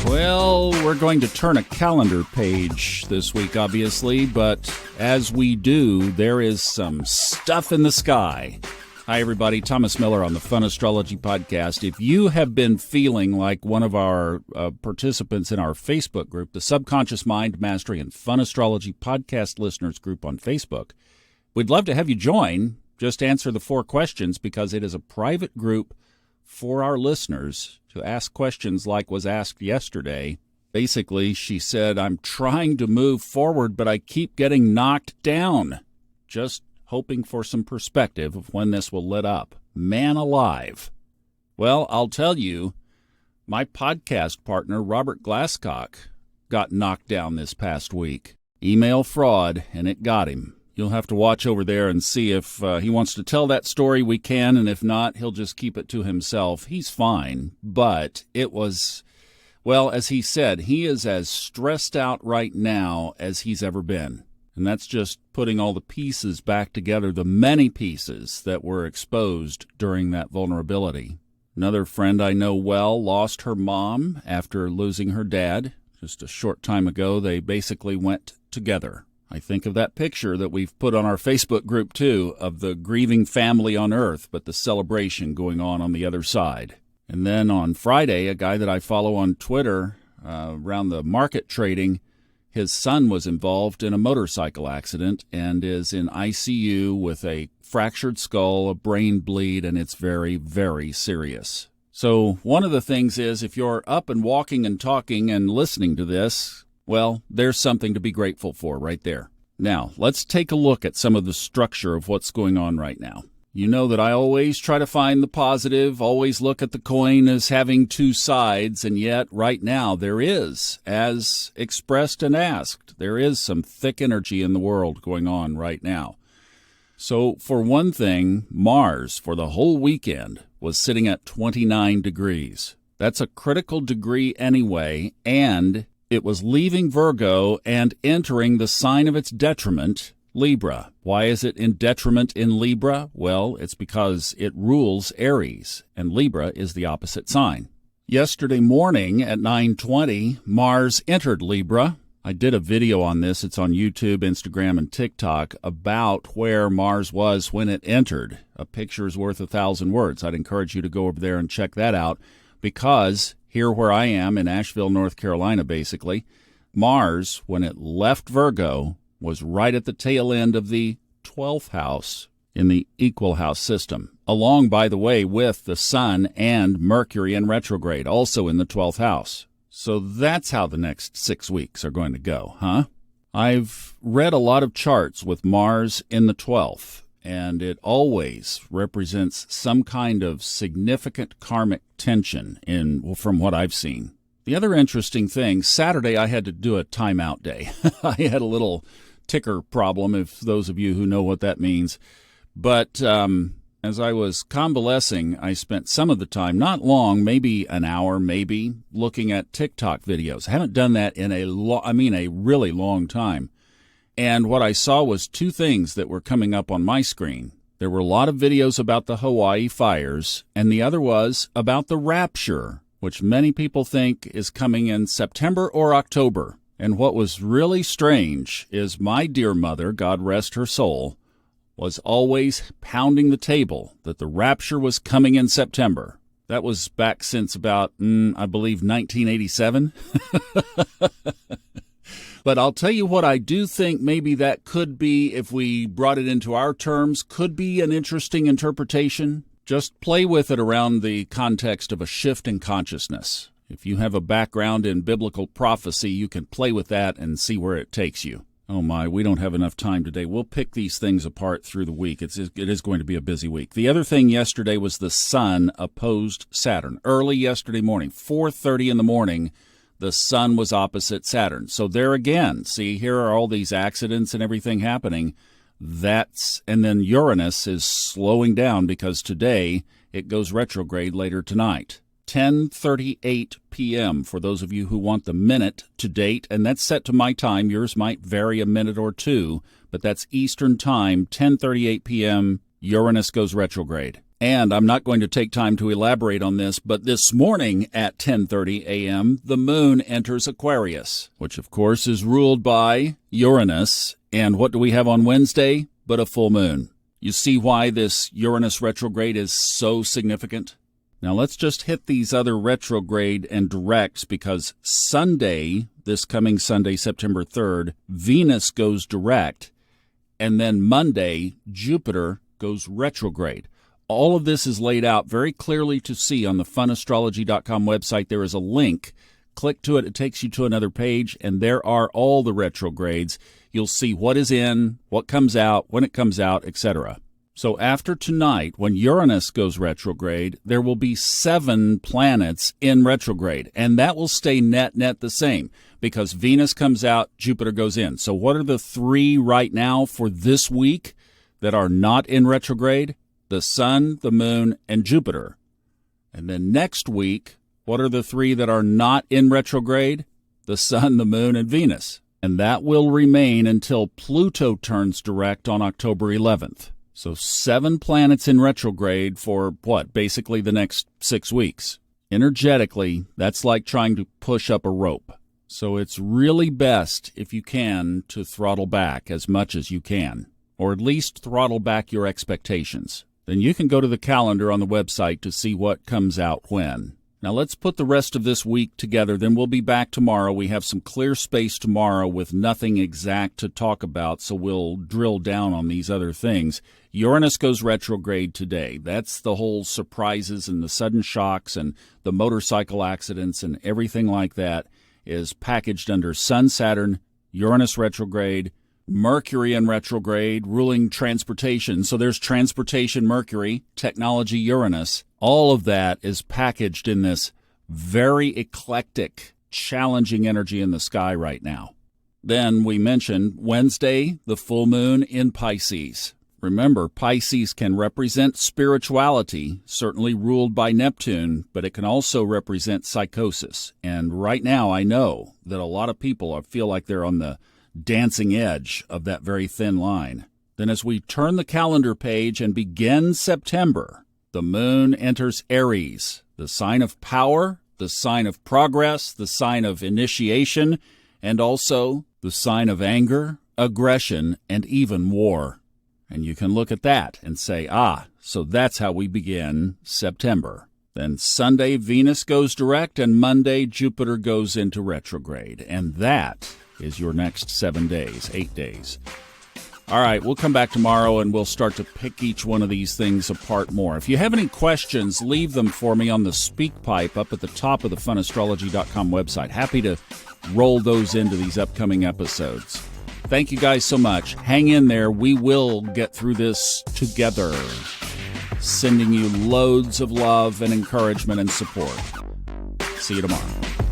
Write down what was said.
Well, we're going to turn a calendar page this week, obviously, but as we do, there is some stuff in the sky. Hi, everybody. Thomas Miller on the Fun Astrology Podcast. If you have been feeling like one of our participants in our Facebook group, the Subconscious Mind Mastery and Fun Astrology Podcast Listeners group on Facebook, we'd love to have you join. Just answer the 4 questions because it is a private group for our listeners to ask questions like was asked yesterday. Basically, she said, I'm trying to move forward, but I keep getting knocked down. Just hoping for some perspective of when this will let up. Man alive. Well, I'll tell you, my podcast partner, Robert Glasscock, got knocked down this past week. Email fraud, and it got him. You'll have to watch over there and see if he wants to tell that story, we can, and if not, he'll just keep it to himself. He's fine, but it was, well, as he said, he is as stressed out right now as he's ever been. And that's just putting all the pieces back together, the many pieces that were exposed during that vulnerability. Another friend I know well lost her mom after losing her dad. Just a short time ago, they basically went together. I think of that picture that we've put on our Facebook group, too, of the grieving family on Earth, but the celebration going on the other side. And then on Friday, a guy that I follow on Twitter around the market trading, his son was involved in a motorcycle accident and is in ICU with a fractured skull, a brain bleed, and it's very, very serious. So one of the things is if you're up and walking and talking and listening to this, well, there's something to be grateful for right there. Now, let's take a look at some of the structure of what's going on right now. You know that I always try to find the positive, always look at the coin as having 2 sides, and yet right now there is, as expressed and asked, there is some thick energy in the world going on right now. So, for one thing, Mars, for the whole weekend, was sitting at 29 degrees. That's a critical degree anyway, and it was leaving Virgo and entering the sign of its detriment, Libra. Why is it in detriment in Libra? Well, it's because it rules Aries, and Libra is the opposite sign. Yesterday morning at 9:20, Mars entered Libra. I did a video on this. It's on YouTube, Instagram, and TikTok about where Mars was when it entered. A picture is worth 1,000 words. I'd encourage you to go over there and check that out because here where I am in Asheville, North Carolina, basically, Mars, when it left Virgo, was right at the tail end of the 12th house in the equal house system, along, by the way, with the Sun and Mercury in retrograde, also in the 12th house. So that's how the next 6 weeks are going to go, huh? I've read a lot of charts with Mars in the 12th, and it always represents some kind of significant karmic tension from what I've seen. The other interesting thing, Saturday I had to do a timeout day. I had a little ticker problem, if those of you who know what that means. But as I was convalescing, I spent some of the time, not long, maybe an hour, looking at TikTok videos. I haven't done that in a really long time. And what I saw was 2 things that were coming up on my screen. There were a lot of videos about the Hawaii fires, and the other was about the Rapture, which many people think is coming in September or October. And what was really strange is my dear mother, God rest her soul, was always pounding the table that the Rapture was coming in September. That was back since about, I believe, 1987. But I'll tell you what, I do think maybe that could be, if we brought it into our terms, could be an interesting interpretation. Just play with it around the context of a shift in consciousness. If you have a background in biblical prophecy, you can play with that and see where it takes you. Oh my, we don't have enough time today. We'll pick these things apart through the week. It is going to be a busy week. The other thing yesterday was the Sun opposed Saturn. Early yesterday morning, 4:30 in the morning, the Sun was opposite Saturn. So there again, see, here are all these accidents and everything happening. And then Uranus is slowing down because today it goes retrograde later tonight. 10:38 p.m. for those of you who want the minute to date, and that's set to my time. Yours might vary a minute or two, but that's Eastern time, 10:38 p.m., Uranus goes retrograde. And I'm not going to take time to elaborate on this, but this morning at 10:30 a.m., the moon enters Aquarius, which of course is ruled by Uranus. And what do we have on Wednesday but a full moon? You see why this Uranus retrograde is so significant? Now let's just hit these other retrograde and directs, because Sunday, this coming Sunday, September 3rd, Venus goes direct, and then Monday, Jupiter goes retrograde. All of this is laid out very clearly to see on the funastrology.com website. There is a link. Click to it. It takes you to another page, and there are all the retrogrades. You'll see what is in, what comes out, when it comes out, etc. So after tonight, when Uranus goes retrograde, there will be 7 planets in retrograde, and that will stay net the same, because Venus comes out, Jupiter goes in. So what are the 3 right now for this week that are not in retrograde? The Sun, the Moon, and Jupiter. And then next week, what are the 3 that are not in retrograde? The Sun, the Moon, and Venus. And that will remain until Pluto turns direct on October 11th. So 7 planets in retrograde for what? Basically the next 6 weeks. Energetically, that's like trying to push up a rope. So it's really best, if you can, to throttle back as much as you can, or at least throttle back your expectations. Then you can go to the calendar on the website to see what comes out when. Now let's put the rest of this week together, then we'll be back tomorrow. We have some clear space tomorrow with nothing exact to talk about, so we'll drill down on these other things. Uranus goes retrograde today. That's the whole surprises and the sudden shocks and the motorcycle accidents and everything like that is packaged under Sun, Saturn, Uranus retrograde, Mercury in retrograde, ruling transportation. So there's transportation Mercury, technology Uranus. All of that is packaged in this very eclectic, challenging energy in the sky right now. Then we mentioned Wednesday, the full moon in Pisces. Remember, Pisces can represent spirituality, certainly ruled by Neptune, but it can also represent psychosis. And right now I know that a lot of people feel like they're on the dancing edge of that very thin line. Then as we turn the calendar page and begin September, the moon enters Aries, the sign of power, the sign of progress, the sign of initiation, and also the sign of anger, aggression, and even war. And you can look at that and say, so that's how we begin September. Then Sunday, Venus goes direct, and Monday, Jupiter goes into retrograde. And that is your next 7 days, 8 days. All right, we'll come back tomorrow and we'll start to pick each one of these things apart more. If you have any questions, leave them for me on the speak pipe up at the top of the funastrology.com website. Happy to roll those into these upcoming episodes. Thank you guys so much. Hang in there. We will get through this together. Sending you loads of love and encouragement and support. See you tomorrow.